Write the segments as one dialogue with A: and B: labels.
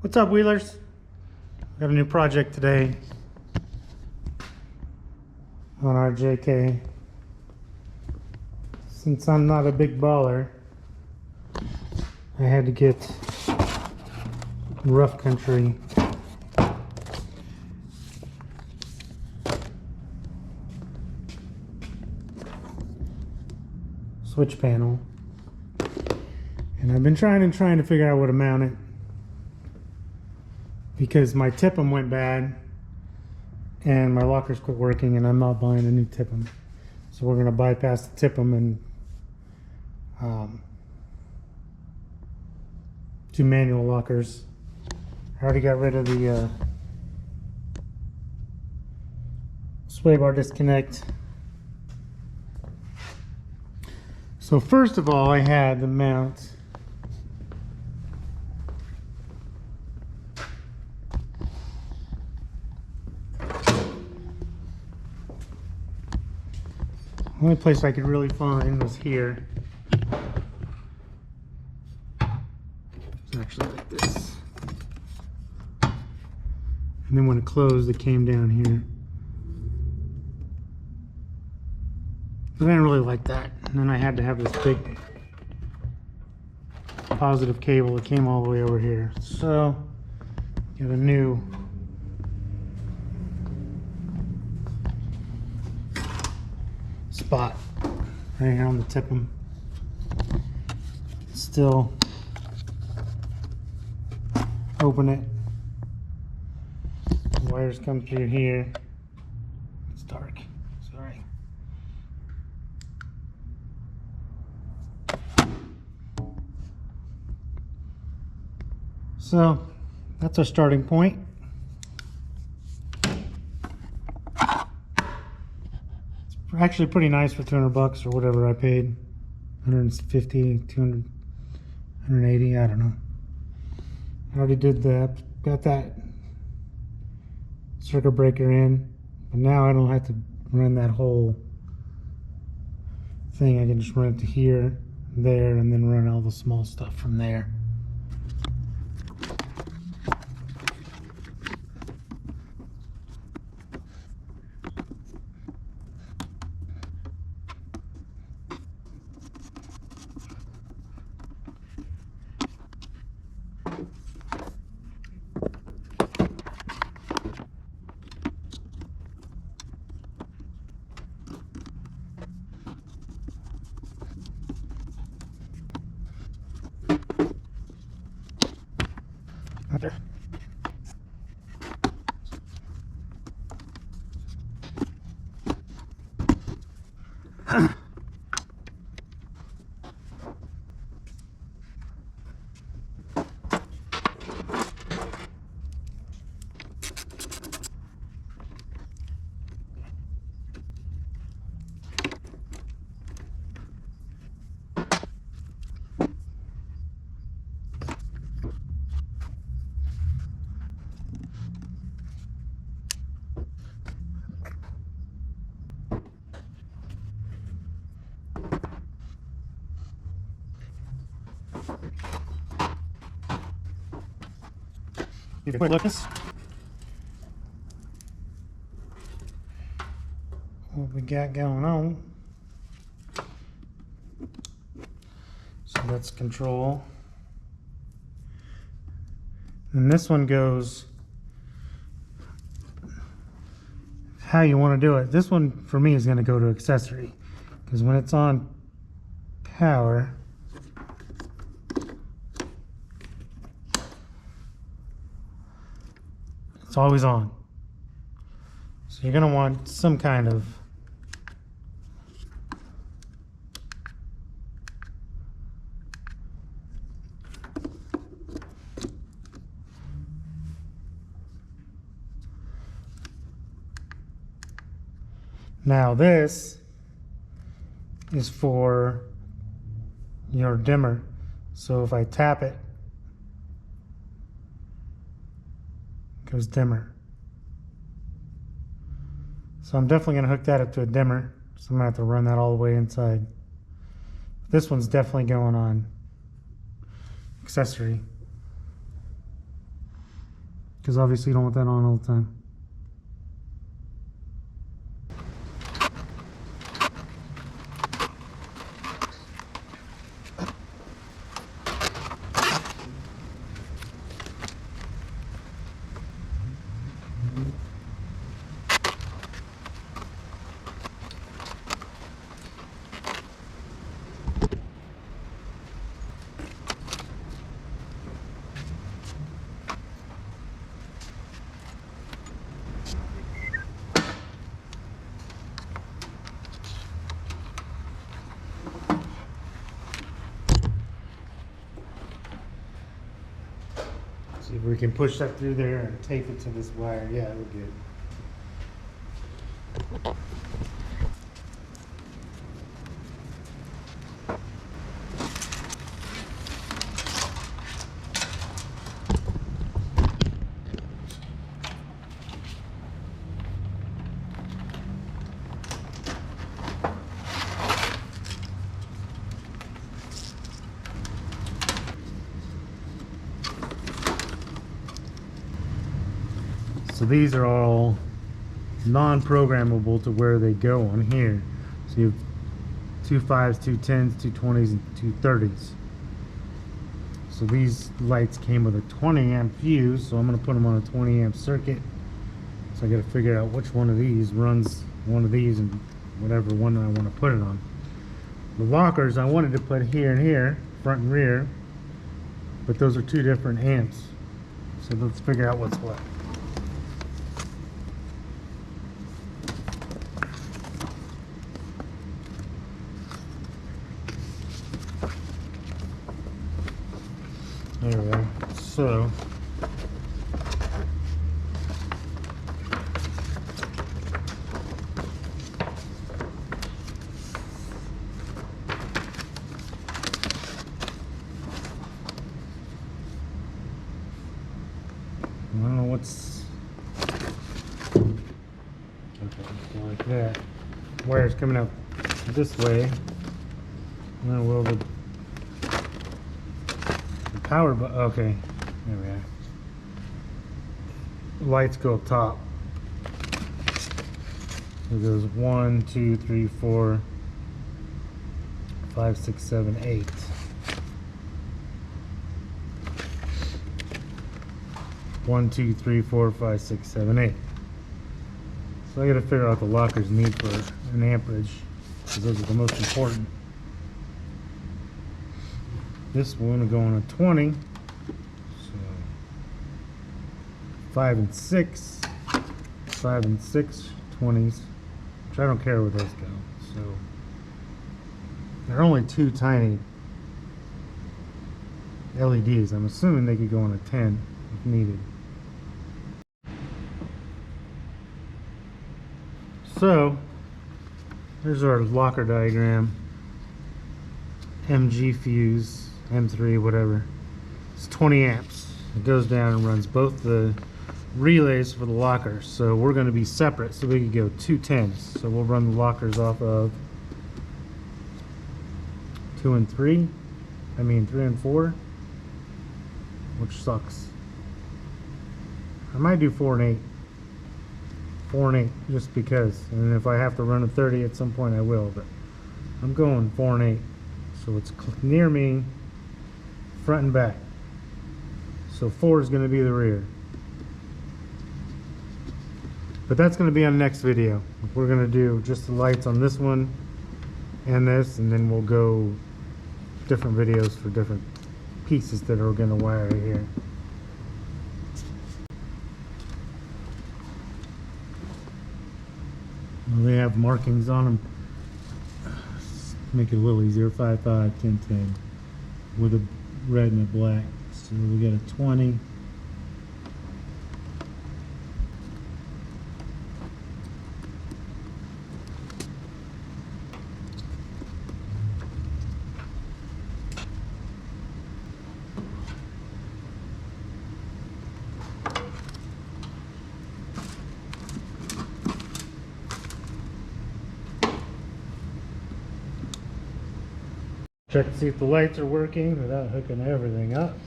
A: What's up, Wheelers? Got a new project today on our JK. Since I'm not a big baller, I had to get rough country switch panel, and I've been trying to figure out where to mount it because my tip-em went bad and my lockers quit working, and I'm not buying a new tip-em, so we're gonna bypass the tip-em and do manual lockers. I already got rid of the sway bar disconnect. So first of all, I had the mount the only place I could really find was here. It's actually like this. And then when it closed, it came down here. But I didn't really like that. And then I had to have this big positive cable that came all the way over here. So, got a new spot right here on the tip-em. Still open it. The wires come through here. It's dark, sorry. So that's our starting point. It's actually pretty nice for 200 bucks or whatever I paid. 150, 200, 180, I don't know. I already did that, got that circuit breaker in, but now I don't have to run that whole thing. I can just run it to here, there, and then run all the small stuff from there. Out there. Give it a quick look. What we got going on. So that's control. And this one goes how you want to do it. This one for me is going to go to accessory, because when it's on power, it's always on. So you're going to want some kind of now this is for your dimmer. So if I tap it, it goes dimmer. So I'm definitely going to hook that up to a dimmer. So I'm going to have to run that all the way inside. This one's definitely going on accessory. because obviously you don't want that on all the time. See if we can push that through there and tape it to this wire. Yeah, we're good. So these are all non-programmable to where they go on here. So you have 2 5s, 2 10s, 2 20s, and 2 30s. So these lights came with a 20 amp fuse, so I'm going to put them on a 20 amp circuit. So I got to figure out which one of these runs one of these and whatever one I want to put it on. The lockers I wanted to put here and here, front and rear, but those are 2 different amps. So let's figure out what's what. There we go. So I don't know what's okay, so like that. Wire's coming out this way. Now will the power button, okay, there we are. Lights go up top. It goes 1, 2, 3, 4, 5, 6, 7, 8. One, 2, 3, 4, 5, 6, 7, 8. So I got to figure out the lockers need for an amperage, because those are the most important. This one will go on a 20, so 5 and 6, 5 and 6, 20s, which I don't care where those go. So they're only 2 tiny LEDs. I'm assuming they could go on a 10 if needed. So there's our locker diagram. MG fuse, M3, whatever. It's 20 amps. It goes down and runs both the relays for the lockers. So we're going to be separate, so we could go 2 10s. So we'll run the lockers off of 2 and 3. I mean 3 and 4, which sucks. I might do 4 and 8. 4 and 8, just because. And if I have to run a 30 at some point, I will. But I'm going 4 and 8. So it's near me, front and back. So 4 is going to be the rear. But that's going to be on the next video. We're going to do just the lights on this one and this, and then we'll go different videos for different pieces that are going to wire here. Well, they have markings on them. Make it a little easier. 5 5, 10 10 with a red and a black. So we got a 20. Check to see if the lights are working without hooking everything up.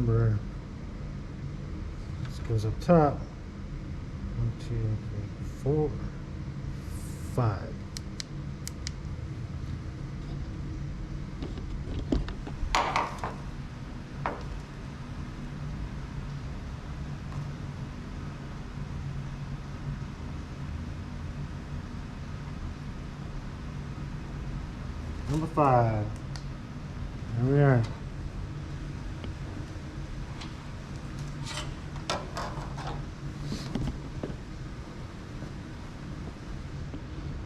A: remember this goes up top. 1, 2, 3, 4, 5. Number 5. There we are.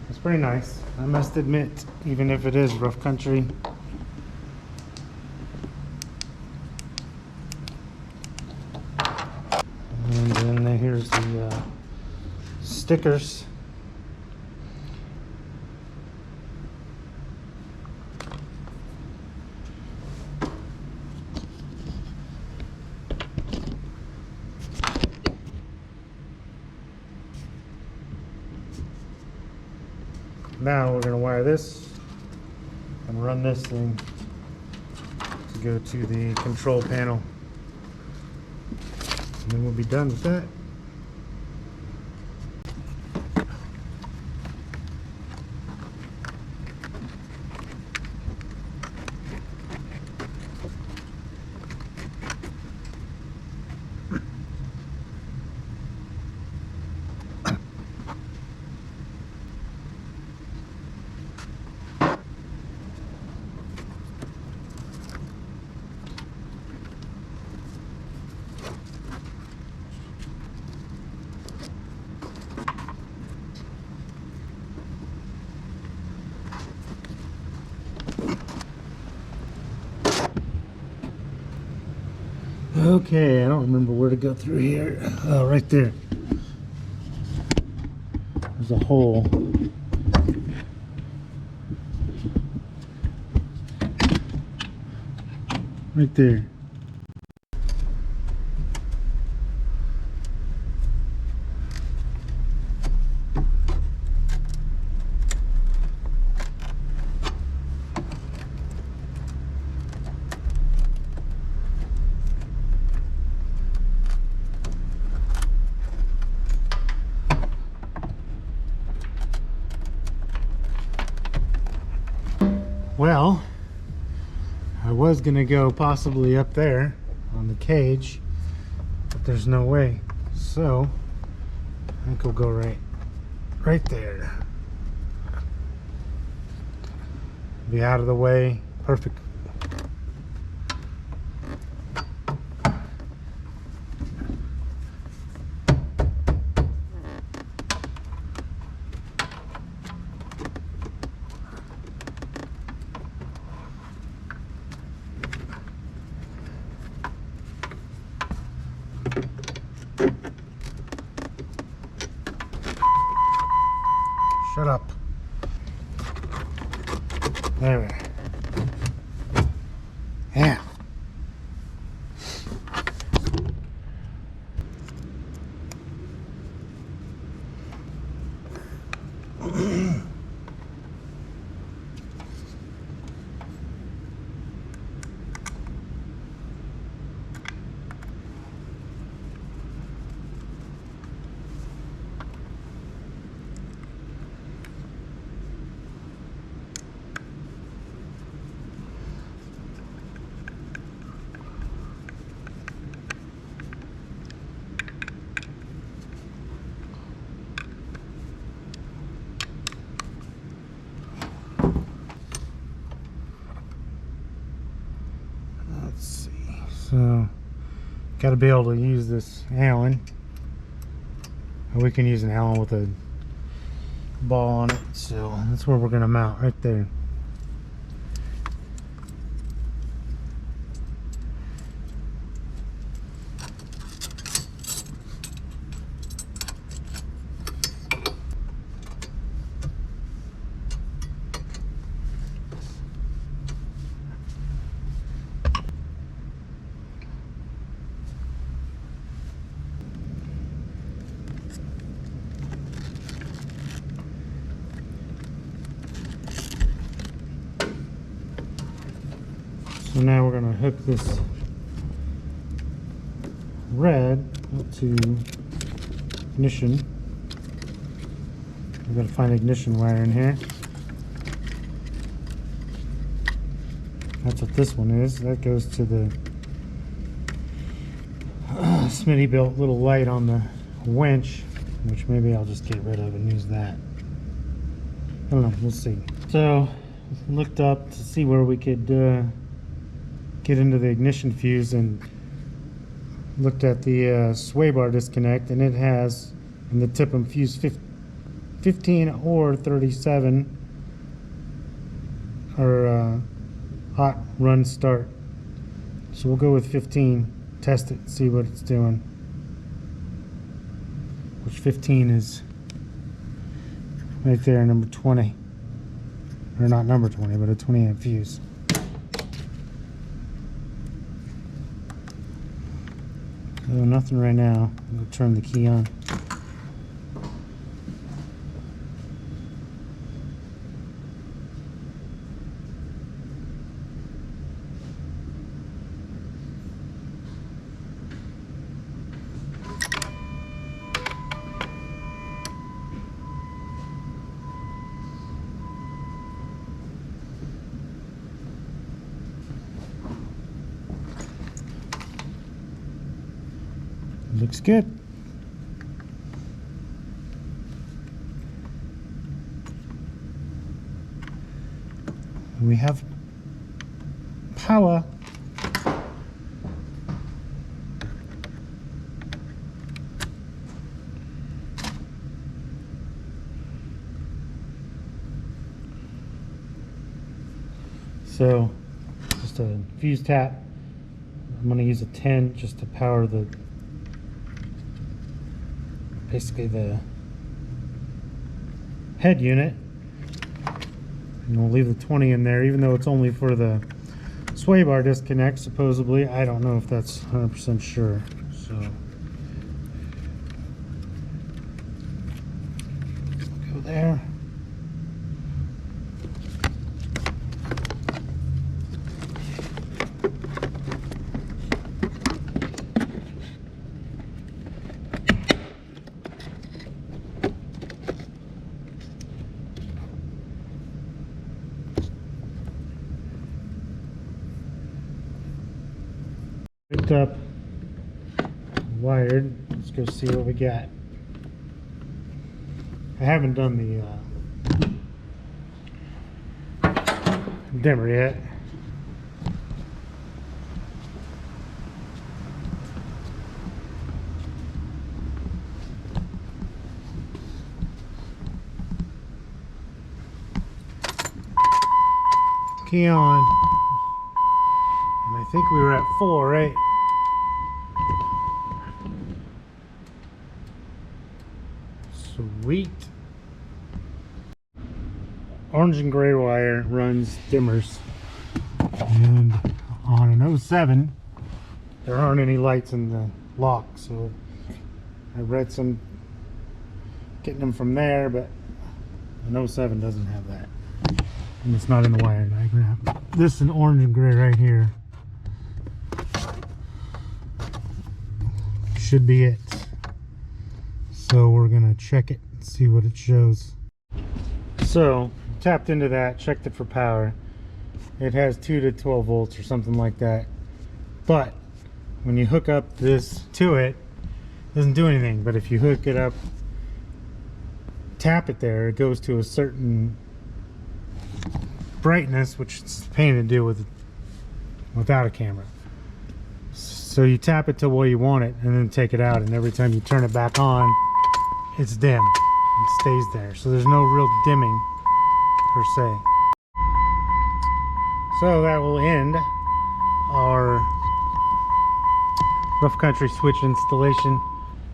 A: It's pretty nice, I must admit, even if it is rough country. And then here's the stickers. Now we're going to wire this and run this thing to go to the control panel. And then we'll be done with that. Okay, I don't remember where to go through here. Oh, right there. There's a hole. Right there. Well, I was gonna go possibly up there on the cage, but there's no way. So I think we'll go right there. Be out of the way. Perfect. Shut up. There we are. Yeah. So, got to be able to use this Allen. And we can use an Allen with a ball on it. So that's where we're going to mount, right there. So now we're going to hook this red to ignition. We've got to find ignition wire in here. That's what this one is. That goes to the Smitty built little light on the winch, which maybe I'll just get rid of and use that. I don't know, we'll see. So looked up to see where we could get into the ignition fuse, and looked at the sway bar disconnect, and it has in the tip and fuse 15 or 37 or hot run start. So we'll go with 15, test it, see what it's doing. Which 15 is right there, number 20. Or not number 20, but a 20 amp fuse. So nothing right now. I'm going to turn the key on. Looks good. We have power. So just a fuse tap. I'm going to use a 10 just to power the basically the head unit, and we'll leave the 20 in there, even though it's only for the sway bar disconnect supposedly. I don't know if that's 100% sure, so go there. Picked up, wired. Let's go see what we got. I haven't done the dimmer yet. Key on. And I think we were at 4, right? Sweet. Orange and gray wire runs dimmers. And on an 07, there aren't any lights in the lock, so I read some getting them from there, but an 07 doesn't have that. And it's not in the wire diagram. This is an orange and gray right here. Should be it. So we're gonna check it and see what it shows. So tapped into that, checked it for power. It has 2 to 12 volts or something like that. But when you hook up this to it, it doesn't do anything. But if you hook it up, tap it there, it goes to a certain brightness, which is a pain to do without a camera. So you tap it to where you want it and then take it out, and every time you turn it back on, it's dim. It stays there. So there's no real dimming per se. So that will end our rough country switch installation.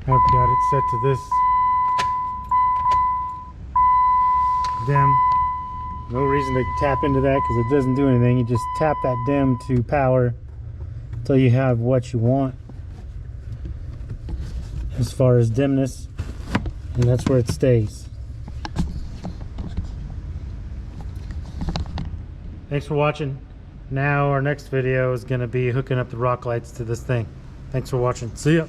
A: I've got it set to this dim. No reason to tap into that because it doesn't do anything. You just tap that dim to power until you have what you want as far as dimness, and that's where it stays. Thanks for watching. Now our next video is going to be hooking up the rock lights to this thing. Thanks for watching. See ya.